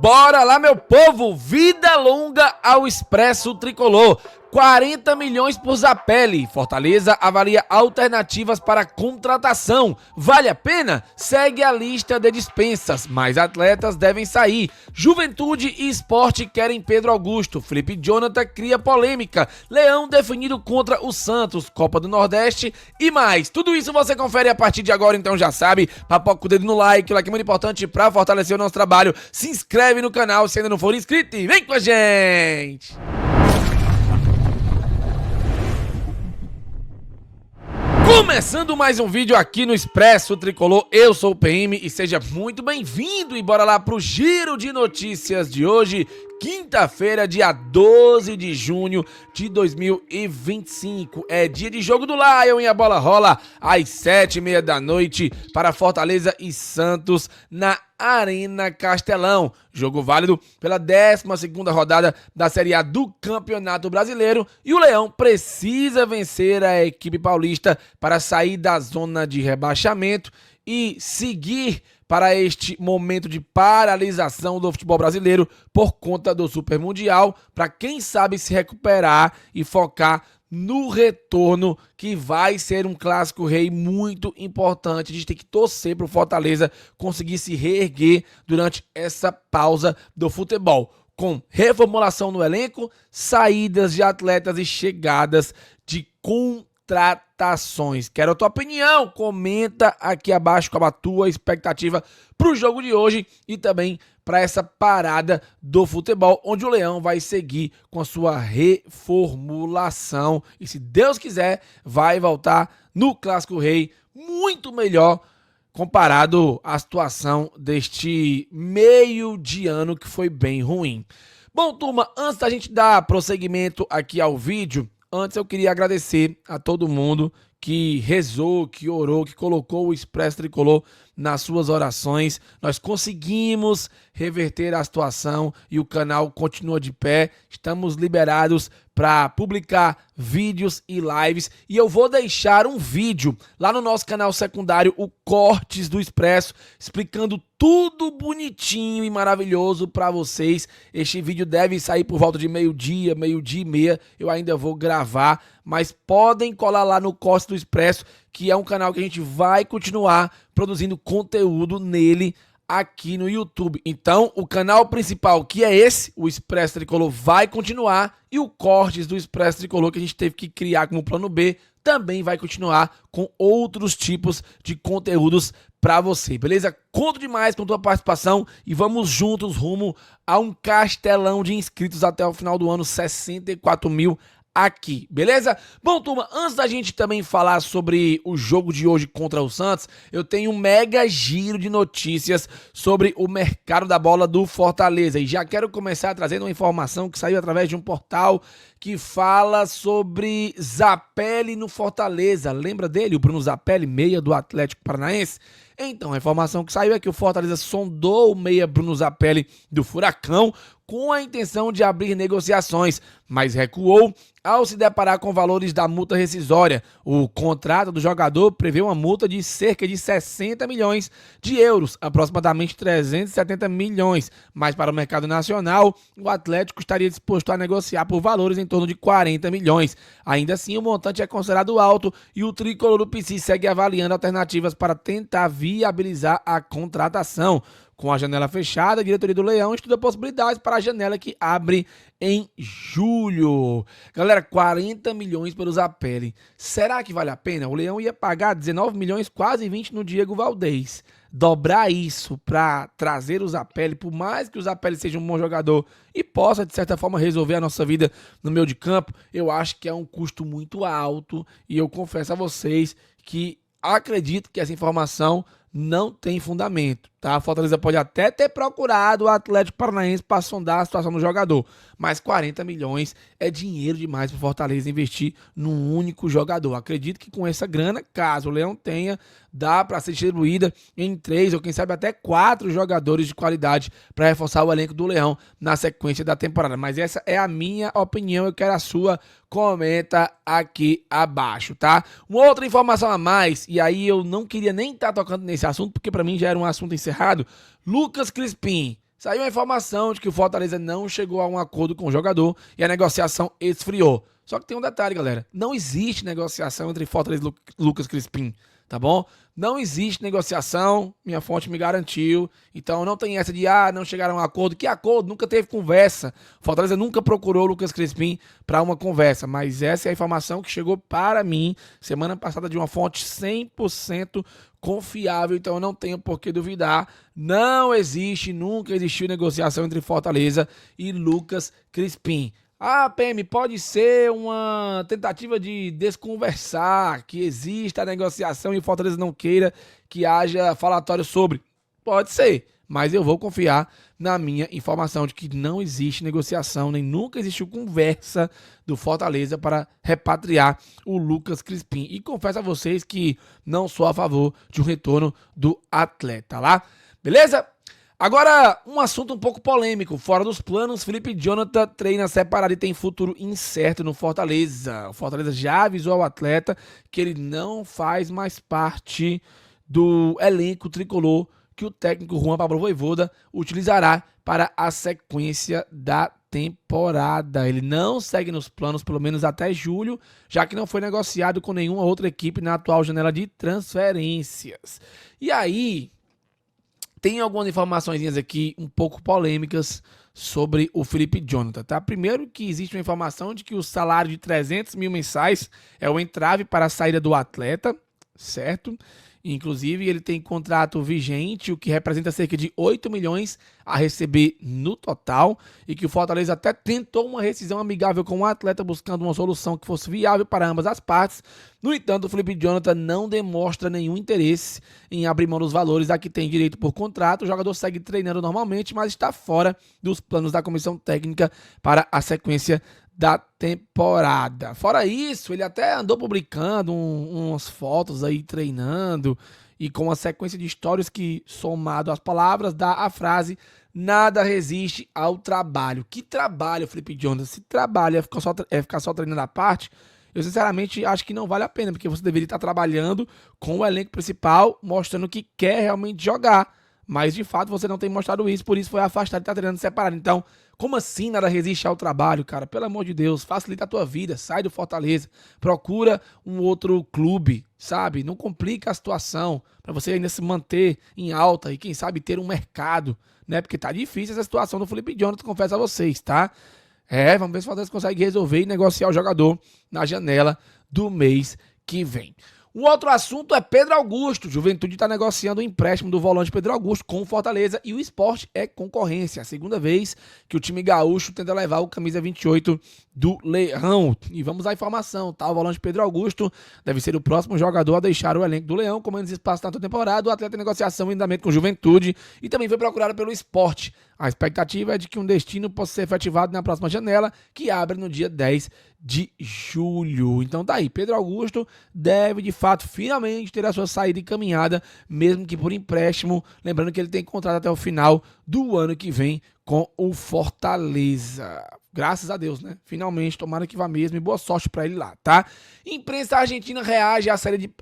Bora lá, meu povo! Vida longa ao Expresso Tricolor. 40 milhões por Zapelli. Fortaleza avalia alternativas para contratação. Vale a pena? Segue a lista de dispensas. Mais atletas devem sair. Juventude e Sport querem Pedro Augusto. Felipe Jonathan cria polêmica. Leão definido contra o Santos. Copa do Nordeste e mais. Tudo isso você confere a partir de agora, então já sabe. Papoca o dedo no like. O like é muito importante para fortalecer o nosso trabalho. Se inscreve no canal se ainda não for inscrito e vem com a gente! Começando mais um vídeo aqui no Expresso Tricolor, eu sou o PM e seja muito bem-vindo e bora lá pro giro de notícias de hoje, quinta-feira, dia 12 de junho de 2025. É dia de jogo do Lion e a bola rola às 7h30 da noite para Fortaleza e Santos na Arena Castelão. Jogo válido pela 12ª rodada da Série A do Campeonato Brasileiro e o Leão precisa vencer a equipe paulista para sair da zona de rebaixamento e seguir para este momento de paralisação do futebol brasileiro por conta do Super Mundial, para quem sabe se recuperar e focar no retorno, que vai ser um clássico rei muito importante. A gente tem que torcer para o Fortaleza conseguir se reerguer durante essa pausa do futebol, com reformulação no elenco, saídas de atletas e chegadas de contratações. Quero a tua opinião, comenta aqui abaixo com a tua expectativa para o jogo de hoje e também para essa parada do futebol, onde o Leão vai seguir com a sua reformulação e, se Deus quiser, vai voltar no Clássico Rei muito melhor comparado à situação deste meio de ano que foi bem ruim. Bom, turma, antes da gente dar prosseguimento aqui ao vídeo, antes eu queria agradecer a todo mundo que rezou, que orou, que colocou o Expresso Tricolor nas suas orações. Nós conseguimos reverter a situação e o canal continua de pé. Estamos liberados para publicar vídeos e lives. E eu vou deixar um vídeo lá no nosso canal secundário, o Cortes do Expresso, explicando tudo bonitinho e maravilhoso para vocês. Este vídeo deve sair por volta de meio-dia, meio-dia e meia. Eu ainda vou gravar, mas podem colar lá no Cortes do Expresso, que é um canal que a gente vai continuar produzindo conteúdo nele aqui no YouTube. Então, o canal principal, que é esse, o Expresso Tricolor, vai continuar, e o Cortes do Expresso Tricolor, que a gente teve que criar como plano B, também vai continuar com outros tipos de conteúdos para você, beleza? Conto demais com a tua participação e vamos juntos rumo a um castelão de inscritos até o final do ano, 64 mil aqui, beleza? Bom, turma, antes da gente também falar sobre o jogo de hoje contra o Santos, eu tenho um mega giro de notícias sobre o mercado da bola do Fortaleza. E já quero começar trazendo uma informação que saiu através de um portal que fala sobre Zapelli no Fortaleza. Lembra dele, o Bruno Zapelli, meia do Atlético Paranaense? Então, a informação que saiu é que o Fortaleza sondou o meia Bruno Zapelli do Furacão com a intenção de abrir negociações, mas recuou ao se deparar com valores da multa rescisória. O contrato do jogador prevê uma multa de cerca de 60 milhões de euros, aproximadamente 370 milhões, mas para o mercado nacional, o Atlético estaria disposto a negociar por valores em torno de 40 milhões. Ainda assim, o montante é considerado alto e o tricolor do PC segue avaliando alternativas para tentar viabilizar a contratação. Com a janela fechada, a diretoria do Leão estuda possibilidades para a janela que abre em julho. Galera, 40 milhões pelo Zapelli. Será que vale a pena? O Leão ia pagar 19 milhões, quase 20 no Diego Valdez. Dobrar isso para trazer o Zapelli, por mais que o Zapelli seja um bom jogador e possa, de certa forma, resolver a nossa vida no meio de campo, eu acho que é um custo muito alto e eu confesso a vocês que acredito que essa informação não tem fundamento, tá? A Fortaleza pode até ter procurado o Atlético Paranaense para sondar a situação do jogador, mas 40 milhões é dinheiro demais para o Fortaleza investir num único jogador. Acredito que com essa grana, caso o Leão tenha, dá para ser distribuída em 3 ou quem sabe até 4 jogadores de qualidade para reforçar o elenco do Leão na sequência da temporada. Mas essa é a minha opinião, eu quero a sua. Comenta aqui abaixo, tá? Uma outra informação a mais, e aí eu não queria nem estar tocando nesse assunto, porque para mim já era um assunto encerrado. Lucas Crispim saiu a informação de que o Fortaleza não chegou a um acordo com o jogador e a negociação esfriou. Só que tem um detalhe, galera. Não existe negociação entre Fortaleza e Lucas Crispim, tá bom? Não existe negociação, minha fonte me garantiu. Então não tem essa de, não chegaram a um acordo. Que acordo? Nunca teve conversa. Fortaleza nunca procurou o Lucas Crispim para uma conversa. Mas essa é a informação que chegou para mim semana passada de uma fonte 100% confiável. Então eu não tenho por que duvidar. Não existe, nunca existiu negociação entre Fortaleza e Lucas Crispim. PM, pode ser uma tentativa de desconversar, que exista a negociação e o Fortaleza não queira que haja falatório sobre. Pode ser, mas eu vou confiar na minha informação de que não existe negociação, nem nunca existiu conversa do Fortaleza para repatriar o Lucas Crispim. E confesso a vocês que não sou a favor de um retorno do atleta lá. Beleza? Agora, um assunto um pouco polêmico. Fora dos planos, Felipe Jonathan treina separado e tem futuro incerto no Fortaleza. O Fortaleza já avisou ao atleta que ele não faz mais parte do elenco tricolor que o técnico Juan Pablo Vojvoda utilizará para a sequência da temporada. Ele não segue nos planos, pelo menos até julho, já que não foi negociado com nenhuma outra equipe na atual janela de transferências. E aí, tem algumas informações aqui um pouco polêmicas sobre o Felipe Jonathan, tá? Primeiro que existe uma informação de que o salário de 300 mil mensais é o entrave para a saída do atleta, certo? Inclusive, ele tem contrato vigente, o que representa cerca de 8 milhões a receber no total, e que o Fortaleza até tentou uma rescisão amigável com o atleta, buscando uma solução que fosse viável para ambas as partes. No entanto, o Felipe Jonathan não demonstra nenhum interesse em abrir mão dos valores a que tem direito por contrato. O jogador segue treinando normalmente, mas está fora dos planos da comissão técnica para a sequência da temporada. Fora isso, ele até andou publicando umas fotos aí treinando e com uma sequência de histórias que, somado às palavras, dá a frase: nada resiste ao trabalho. Que trabalho, Felipe Jonathan? Se trabalho é ficar só treinando à parte, eu sinceramente acho que não vale a pena, porque você deveria estar trabalhando com o elenco principal, mostrando que quer realmente jogar. Mas de fato você não tem mostrado isso, por isso foi afastado e está treinando separado. Então, como assim nada resiste ao trabalho, cara? Pelo amor de Deus, facilita a tua vida, sai do Fortaleza, procura um outro clube, sabe? Não complica a situação para você ainda se manter em alta e quem sabe ter um mercado, né? Porque tá difícil essa situação do Felipe Jonathan, confesso a vocês, tá? Vamos ver se o Fortaleza consegue resolver e negociar o jogador na janela do mês que vem. Um outro assunto é Pedro Augusto. Juventude está negociando o empréstimo do volante Pedro Augusto com o Fortaleza e o Sport é concorrência. A segunda vez que o time gaúcho tenta levar o camisa 28 do Leão. E vamos à informação, tá? O volante Pedro Augusto deve ser o próximo jogador a deixar o elenco do Leão com menos espaço na temporada. O atleta em negociação em andamento com Juventude e também foi procurado pelo Sport. A expectativa é de que um destino possa ser efetivado na próxima janela, que abre no dia 10 de julho. Então tá aí, Pedro Augusto deve de fato finalmente ter a sua saída encaminhada, mesmo que por empréstimo, lembrando que ele tem contrato até o final do ano que vem com o Fortaleza. Graças a Deus, né? Finalmente, tomara que vá mesmo e boa sorte pra ele lá, tá? Imprensa argentina reage à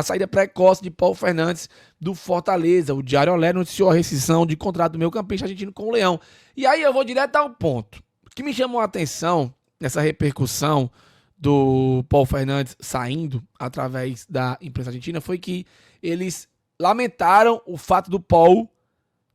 saída precoce de Paulo Fernandes do Fortaleza. O Diário Olé noticiou a rescisão de contrato do meio-campista argentino com o Leão. E aí eu vou direto ao ponto. O que me chamou a atenção nessa repercussão do Paulo Fernandes saindo através da imprensa argentina foi que eles lamentaram o fato do Paulo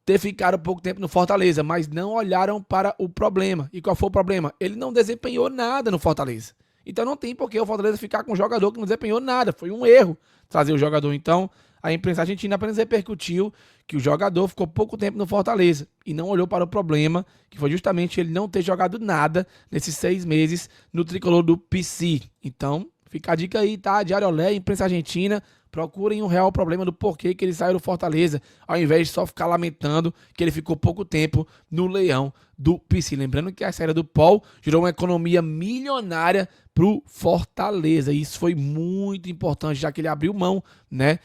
ter ficado pouco tempo no Fortaleza, mas não olharam para o problema. E qual foi o problema? Ele não desempenhou nada no Fortaleza. Então não tem por que o Fortaleza ficar com um jogador que não desempenhou nada. Foi um erro trazer o jogador. Então a imprensa argentina apenas repercutiu que o jogador ficou pouco tempo no Fortaleza e não olhou para o problema, que foi justamente ele não ter jogado nada nesses 6 meses no tricolor do PC. Então fica a dica aí, tá? Diário Olé, imprensa argentina, procurem um real problema do porquê que ele saiu do Fortaleza, ao invés de só ficar lamentando que ele ficou pouco tempo no Leão do PC. Lembrando que a saída do Paul gerou uma economia milionária pro Fortaleza. E isso foi muito importante, já que ele abriu mão, né?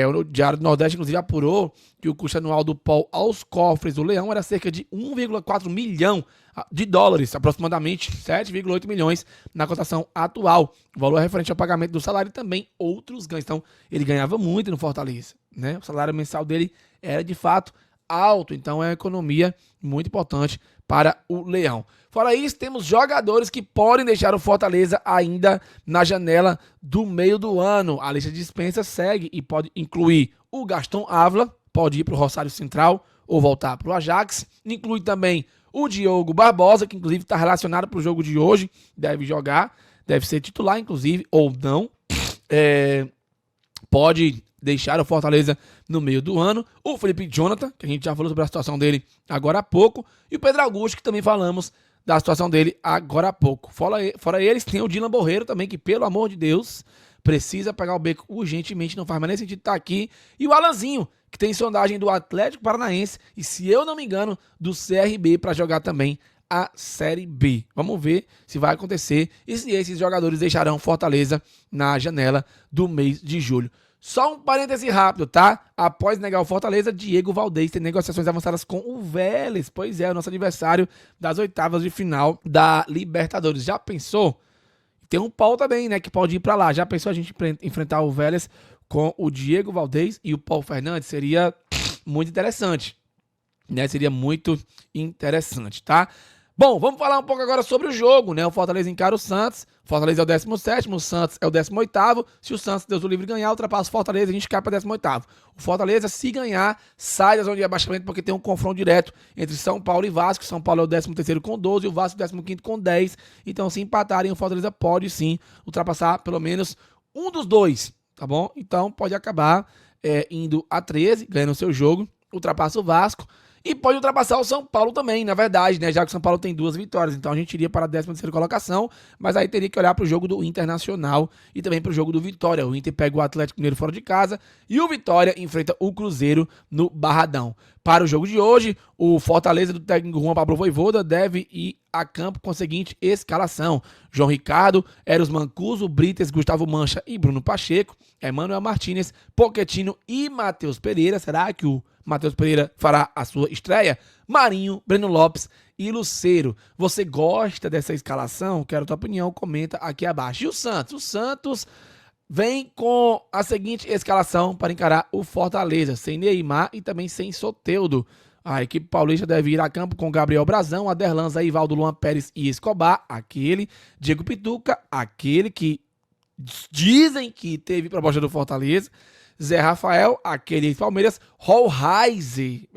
O Diário do Nordeste, inclusive, apurou que o custo anual do Paul aos cofres do Leão era cerca de 1,4 milhão de dólares, aproximadamente 7,8 milhões na cotação atual. O valor é referente ao pagamento do salário e também outros ganhos. Então, ele ganhava muito no Fortaleza, né? O salário mensal dele era, de fato, alto, então é uma economia muito importante para o Leão. Fora isso, temos jogadores que podem deixar o Fortaleza ainda na janela do meio do ano. A lista de dispensa segue e pode incluir o Gaston Ávila, pode ir para o Rosário Central ou voltar para o Ajax. Inclui também o Diogo Barbosa, que inclusive está relacionado para o jogo de hoje, deve jogar, deve ser titular inclusive, ou não. Pode deixar o Fortaleza no meio do ano. O Felipe Jonathan, que a gente já falou sobre a situação dele agora há pouco. E o Pedro Augusto, que também falamos da situação dele agora há pouco. Fora eles, tem o Dylan Borreiro também, que pelo amor de Deus, precisa pegar o beco urgentemente, não faz mais nem sentido estar aqui. E o Alanzinho, que tem sondagem do Atlético Paranaense e, se eu não me engano, do CRB para jogar também a Série B. Vamos ver se vai acontecer e se esses jogadores deixarão Fortaleza na janela do mês de julho. Só um parêntese rápido, tá? Após negar o Fortaleza, Diego Valdez tem negociações avançadas com o Vélez. Pois é, o nosso adversário das oitavas de final da Libertadores. Já pensou? Tem um Paulo também, né, que pode ir pra lá. Já pensou a gente enfrentar o Vélez com o Diego Valdez e o Paulo Fernandes? Seria muito interessante, né? Seria muito interessante, tá? Bom, vamos falar um pouco agora sobre o jogo, né? O Fortaleza encara o Santos. O Fortaleza é o 17º, o Santos é o 18º. Se o Santos, Deus o livre, ganhar, ultrapassa o Fortaleza, a gente cai para 18º. O Fortaleza, se ganhar, sai da zona de rebaixamento porque tem um confronto direto entre São Paulo e Vasco. São Paulo é o 13º com 12 e o Vasco 15º com 10. Então, se empatarem, o Fortaleza pode sim ultrapassar pelo menos um dos dois, tá bom? Então, pode acabar indo a 13, ganhando o seu jogo, ultrapassa o Vasco. E pode ultrapassar o São Paulo também, na verdade, né? Já que o São Paulo tem 2 vitórias. Então a gente iria para a 13ª colocação, mas aí teria que olhar para o jogo do Internacional e também para o jogo do Vitória. O Inter pega o Atlético Mineiro fora de casa e o Vitória enfrenta o Cruzeiro no Barradão. Para o jogo de hoje, o Fortaleza do técnico Juan Pablo Vojvoda deve ir a campo com a seguinte escalação: João Ricardo, Eros Mancuso, Brites, Gustavo Mancha e Bruno Pacheco, Emmanuel Martinez, Pochettino e Matheus Pereira. Será que o Matheus Pereira fará a sua estreia? Marinho, Breno Lopes e Lucero. Você gosta dessa escalação? Quero a tua opinião, comenta aqui abaixo. E o Santos? O Santos vem com a seguinte escalação para encarar o Fortaleza, sem Neymar e também sem Soteldo. A equipe paulista deve ir a campo com Gabriel Brazão, Aderlanza, Ivaldo, Luan Pérez e Escobar, aquele, Diego Pituca, aquele que dizem que teve proposta do Fortaleza, Zé Rafael, aquele ex-Palmeiras, Rolheiser,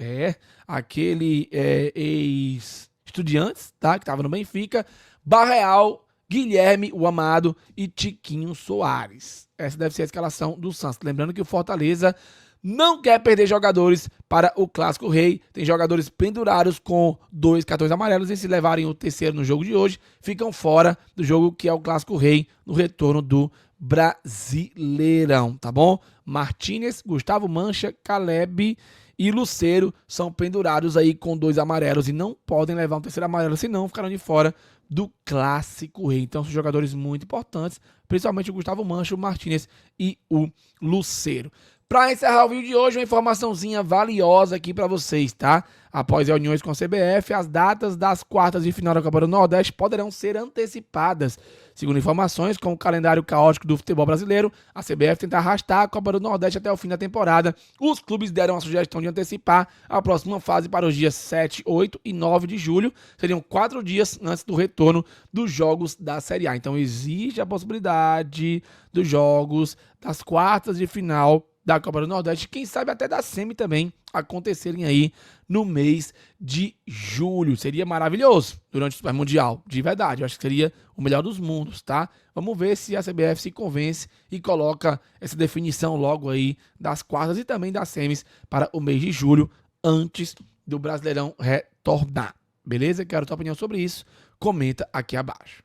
aquele ex-Estudiantes, tá, que estava no Benfica, Barreal, Guilherme, o Amado e Tiquinho Soares. Essa deve ser a escalação do Santos. Lembrando que o Fortaleza não quer perder jogadores para o Clássico Rei. Tem jogadores pendurados com 2 cartões amarelos e se levarem o terceiro no jogo de hoje, ficam fora do jogo que é o Clássico Rei no retorno do Brasileirão, tá bom? Martinez, Gustavo Mancha, Caleb e Lucero são pendurados aí com 2 amarelos e não podem levar um terceiro amarelo, senão ficarão de fora do Clássico Rei. Então são jogadores muito importantes, principalmente o Gustavo Mancha, o Martinez e o Lucero. Para encerrar o vídeo de hoje, uma informaçãozinha valiosa aqui para vocês, tá? Após reuniões com a CBF, as datas das quartas de final da Copa do Nordeste poderão ser antecipadas. Segundo informações, com o calendário caótico do futebol brasileiro, a CBF tenta arrastar a Copa do Nordeste até o fim da temporada. Os clubes deram a sugestão de antecipar a próxima fase para os dias 7, 8 e 9 de julho. Seriam 4 dias antes do retorno dos jogos da Série A. Então existe a possibilidade dos jogos das quartas de final da Copa do Nordeste, quem sabe até da semi também, acontecerem aí no mês de julho. Seria maravilhoso durante o Super Mundial, de verdade. Eu acho que seria o melhor dos mundos, tá? Vamos ver se a CBF se convence e coloca essa definição logo aí das quartas e também das semis para o mês de julho, antes do Brasileirão retornar. Beleza? Quero a tua opinião sobre isso. Comenta aqui abaixo.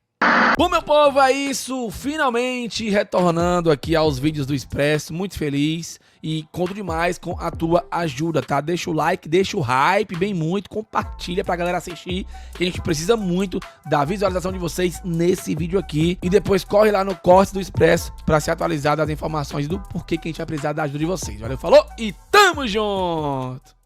Bom, meu povo, é isso, finalmente retornando aqui aos vídeos do Expresso, muito feliz e conto demais com a tua ajuda, tá? Deixa o like, deixa o hype bem muito, compartilha pra galera assistir, que a gente precisa muito da visualização de vocês nesse vídeo aqui e depois corre lá no Cortes do Expresso pra se atualizar das informações do porquê que a gente vai precisar da ajuda de vocês. Valeu, falou e tamo junto!